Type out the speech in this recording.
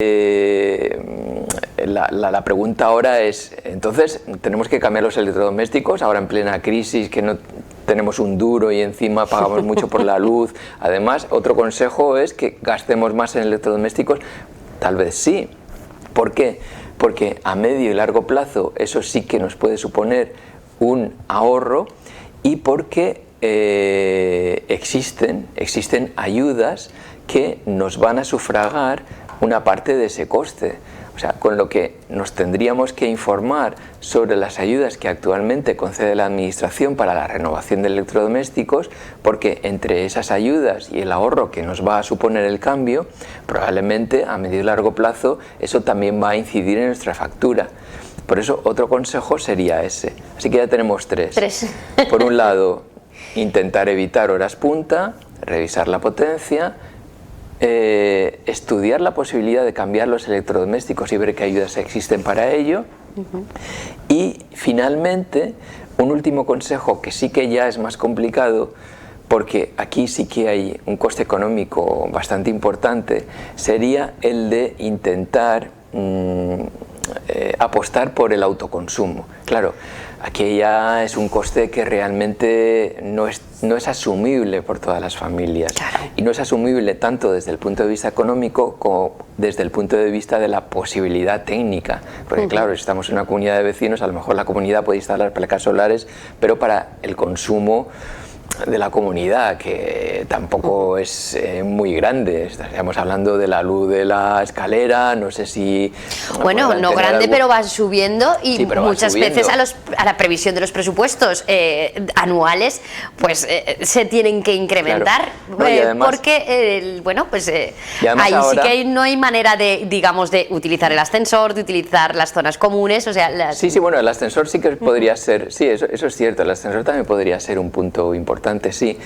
La pregunta ahora es, entonces, ¿tenemos que cambiar los electrodomésticos ahora en plena crisis, que no tenemos un duro y encima pagamos mucho por la luz? Además, otro consejo es que gastemos más en electrodomésticos. Tal vez sí. ¿Por qué? Porque a medio y largo plazo eso sí que nos puede suponer un ahorro, y porque existen ayudas que nos van a sufragar una parte de ese coste. O sea, con lo que nos tendríamos que informar sobre las ayudas que actualmente concede la Administración para la renovación de electrodomésticos, porque entre esas ayudas y el ahorro que nos va a suponer el cambio, probablemente a medio y largo plazo eso también va a incidir en nuestra factura. Por eso otro consejo sería ese. Así que ya tenemos tres. Por un lado, intentar evitar horas punta, revisar la potencia, estudiar la posibilidad de cambiar los electrodomésticos y ver qué ayudas existen para ello. Y finalmente, un último consejo que sí que ya es más complicado, porque aquí sí que hay un coste económico bastante importante, sería el de intentar apostar por el autoconsumo. Claro, aquí ya es un coste que realmente no es asumible por todas las familias. Claro. Y no es asumible tanto desde el punto de vista económico como desde el punto de vista de la posibilidad técnica. Porque claro, si estamos en una comunidad de vecinos, a lo mejor la comunidad puede instalar placas solares, pero para el consumo de la comunidad, que tampoco es muy grande. Estaríamos hablando de la luz de la escalera, no sé si... Bueno, no grande, pero va subiendo, y sí, muchas veces a la previsión de los presupuestos anuales, pues se tienen que incrementar. Claro. No, además, porque, bueno, pues ahí ahora, sí que no hay manera de, digamos, de utilizar el ascensor, de utilizar las zonas comunes, o sea... Sí, bueno, el ascensor sí que podría ser, sí, eso es cierto, el ascensor también podría ser un punto importante, sí.